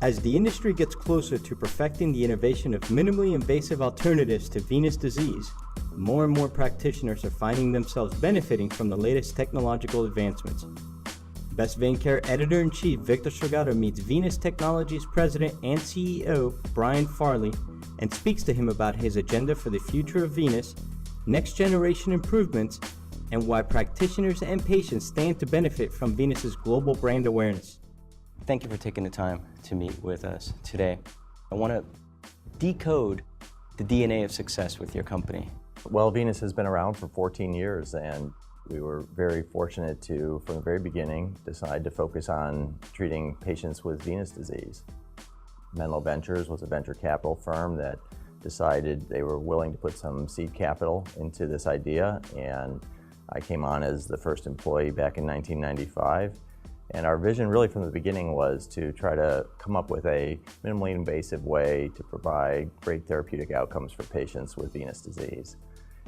As the industry gets closer to perfecting the innovation of minimally invasive alternatives to venous disease, more and more practitioners are finding themselves benefiting from the latest technological advancements. Best Vein Care Editor-in-Chief Victor Stragato meets Venus Technologies President and CEO Brian Farley and speaks to him about his agenda for the future of Venus, next-generation improvements, and why practitioners and patients stand to benefit from Venus's global brand awareness. Thank you for taking the time to meet with us today. I want to decode the DNA of success with your company. Well, Venus has been around for 14 years, and we were very fortunate to, from the very beginning, decide to focus on treating patients with venous disease. Menlo Ventures was a venture capital firm that decided they were willing to put some seed capital into this idea, and I came on as the first employee back in 1995. And our vision really from the beginning was to try to come up with a minimally invasive way to provide great therapeutic outcomes for patients with venous disease.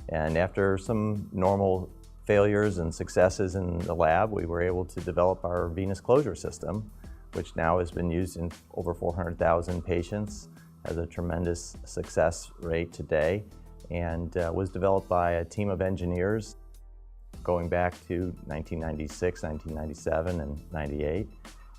And after some normal failures and successes in the lab, we were able to develop our venous closure system, which now has been used in over 400,000 patients, has a tremendous success rate today, and was developed by a team of engineers going back to 1996, 1997, and 98.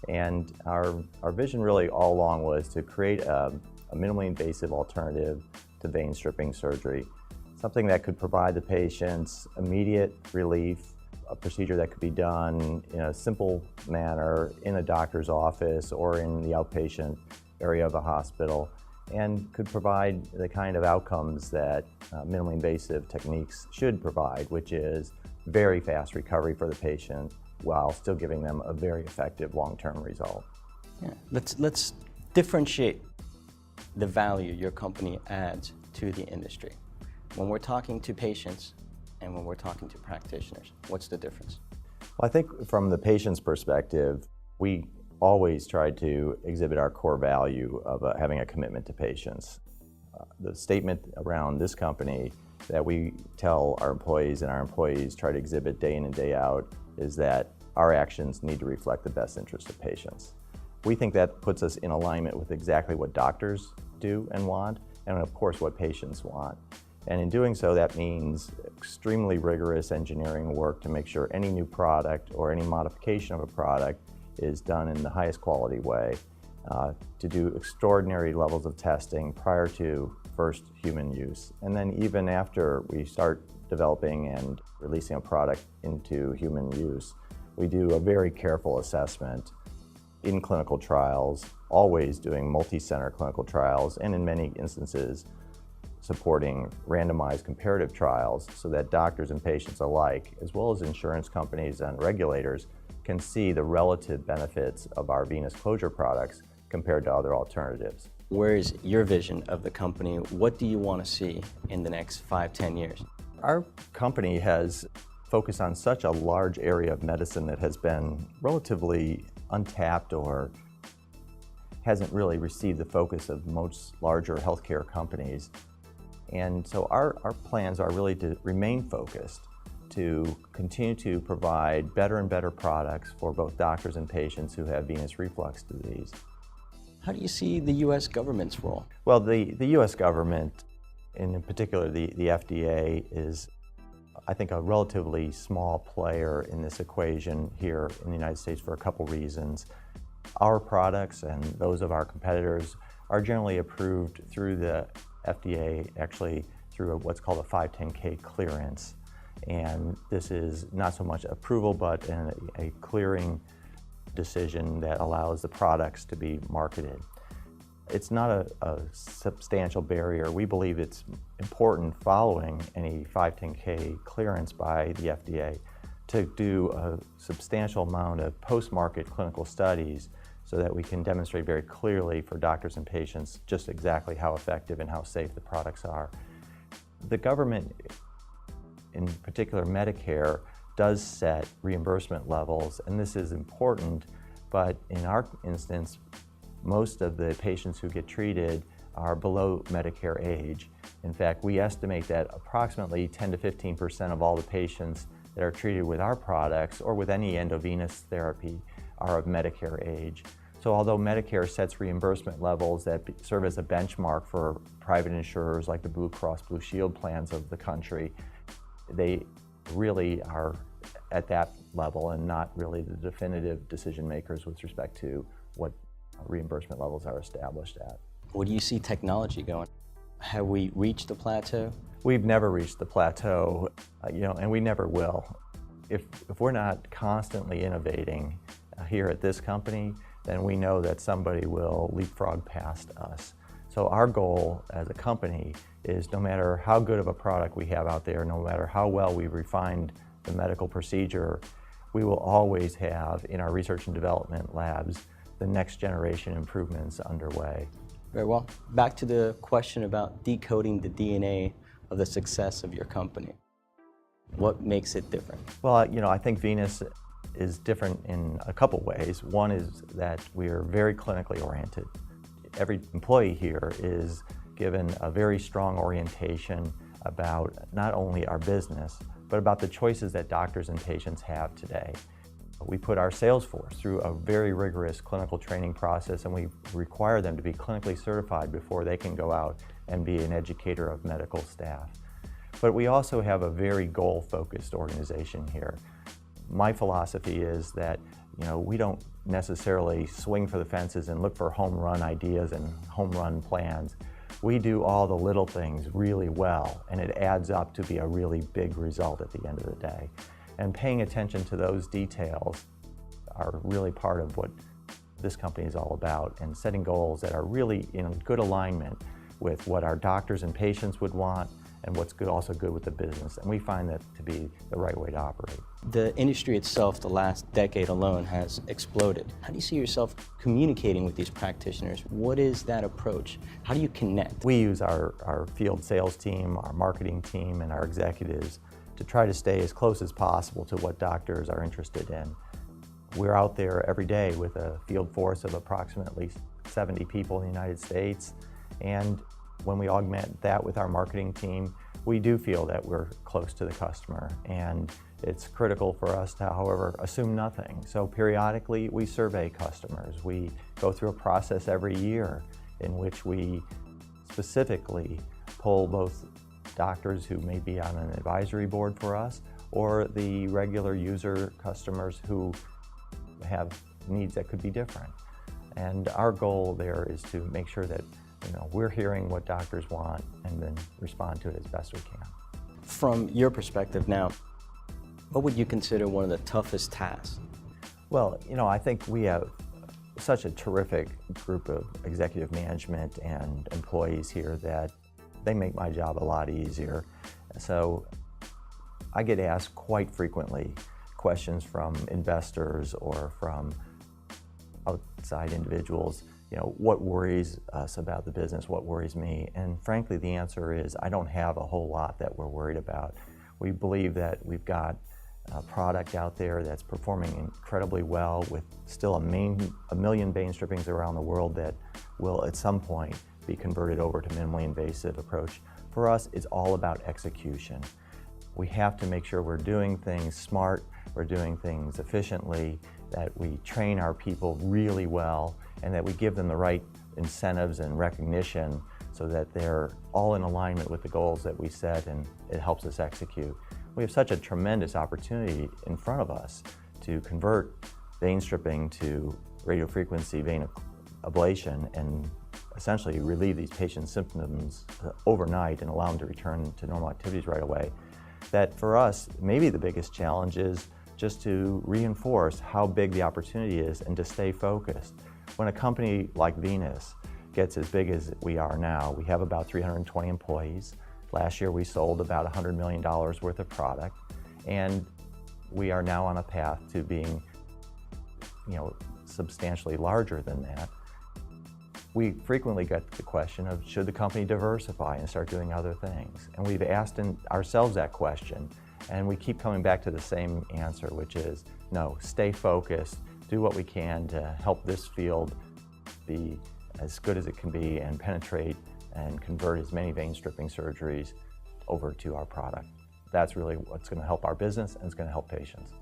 And our vision really all along was to create a minimally invasive alternative to vein stripping surgery, something that could provide the patients immediate relief, a procedure that could be done in a simple manner in a doctor's office or in the outpatient area of a hospital, and could provide the kind of outcomes that minimally invasive techniques should provide, which is very fast recovery for the patient while still giving them a very effective long-term result. Yeah. Let's differentiate the value your company adds to the industry. When we're talking to patients and when we're talking to practitioners, what's the difference? Well, I think from the patient's perspective, we always try to exhibit our core value of having a commitment to patients. The statement around this company that we tell our employees and our employees try to exhibit day in and day out is that our actions need to reflect the best interest of patients. We think that puts us in alignment with exactly what doctors do and want, and of course what patients want. And in doing so, that means extremely rigorous engineering work to make sure any new product or any modification of a product is done in the highest quality way, to do extraordinary levels of testing prior to first human use. And then even after we start developing and releasing a product into human use, we do a very careful assessment in clinical trials, always doing multi-center clinical trials, and in many instances supporting randomized comparative trials so that doctors and patients alike, as well as insurance companies and regulators, can see the relative benefits of our venous closure products compared to other alternatives. Where is your vision of the company? What do you want to see in the next 5-10 years? Our company has focused on such a large area of medicine that has been relatively untapped or hasn't really received the focus of most larger healthcare companies. And so our plans are really to remain focused, to continue to provide better and better products for both doctors and patients who have venous reflux disease. How do you see the U.S. government's role? Well, the U.S. government, and in particular the FDA, is, I think, a relatively small player in this equation here in the United States for a couple reasons. Our products and those of our competitors are generally approved through the FDA, actually through what's called a 510(k) clearance. And this is not so much approval, but a clearing decision that allows the products to be marketed. It's not a substantial barrier. We believe it's important following any 510(k) clearance by the FDA to do a substantial amount of post-market clinical studies so that we can demonstrate very clearly for doctors and patients just exactly how effective and how safe the products are. The government, in particular Medicare, does set reimbursement levels, and this is important, but in our instance, most of the patients who get treated are below Medicare age. In fact, we estimate that approximately 10 to 15% of all the patients that are treated with our products or with any endovenous therapy are of Medicare age. So although Medicare sets reimbursement levels that serve as a benchmark for private insurers like the Blue Cross Blue Shield plans of the country, they really are at that level and not really the definitive decision makers with respect to what reimbursement levels are established at. Where do you see technology going? Have we reached the plateau? We've never reached the plateau, and we never will. If we're not constantly innovating here at this company, then we know that somebody will leapfrog past us. So our goal as a company is no matter how good of a product we have out there, no matter how well we've refined the medical procedure, we will always have in our research and development labs the next generation improvements underway. Very well. Back to the question about decoding the DNA of the success of your company. What makes it different? Well, I think VNUS is different in a couple ways. One is that we are very clinically oriented. Every employee here is given a very strong orientation about not only our business, but about the choices that doctors and patients have today. We put our sales force through a very rigorous clinical training process, and we require them to be clinically certified before they can go out and be an educator of medical staff. But we also have a very goal-focused organization here. My philosophy is that we don't necessarily swing for the fences and look for home run ideas and home run plans. We do all the little things really well, and it adds up to be a really big result at the end of the day. And paying attention to those details are really part of what this company is all about, and setting goals that are really in good alignment with what our doctors and patients would want and what's also good with the business. And we find that to be the right way to operate. The industry itself, the last decade alone, has exploded. How do you see yourself communicating with these practitioners? What is that approach? How do you connect? We use our field sales team, our marketing team, and our executives to try to stay as close as possible to what doctors are interested in. We're out there every day with a field force of approximately 70 people in the United States, and when we augment that with our marketing team, we do feel that we're close to the customer, and it's critical for us to, however, assume nothing. So periodically we survey customers. We go through a process every year in which we specifically poll both doctors who may be on an advisory board for us or the regular user customers who have needs that could be different. And our goal there is to make sure that we're hearing what doctors want and then respond to it as best we can. From your perspective now, what would you consider one of the toughest tasks? Well, I think we have such a terrific group of executive management and employees here that they make my job a lot easier. So I get asked quite frequently questions from investors or from outside individuals. What worries us about the business? What worries me? And frankly, the answer is I don't have a whole lot that we're worried about. We believe that we've got a product out there that's performing incredibly well with still a million vein strippings around the world that will at some point be converted over to minimally invasive approach. For us, it's all about execution. We have to make sure we're doing things smart, we're doing things efficiently, that we train our people really well, and that we give them the right incentives and recognition so that they're all in alignment with the goals that we set, and it helps us execute. We have such a tremendous opportunity in front of us to convert vein stripping to radiofrequency vein ablation and essentially relieve these patients' symptoms overnight and allow them to return to normal activities right away. That for us, maybe the biggest challenge is just to reinforce how big the opportunity is and to stay focused. When a company like VNUS gets as big as we are now, we have about 320 employees. Last year we sold about $100 million worth of product, and we are now on a path to being substantially larger than that. We frequently get the question of should the company diversify and start doing other things? And we've asked ourselves that question, and we keep coming back to the same answer, which is no, stay focused, do what we can to help this field be as good as it can be and penetrate and convert as many vein stripping surgeries over to our product. That's really what's going to help our business, and it's going to help patients.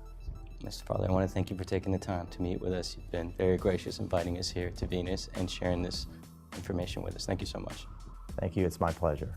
Mr. Farley, I want to thank you for taking the time to meet with us. You've been very gracious inviting us here to VNUS and sharing this information with us. Thank you so much. Thank you. It's my pleasure.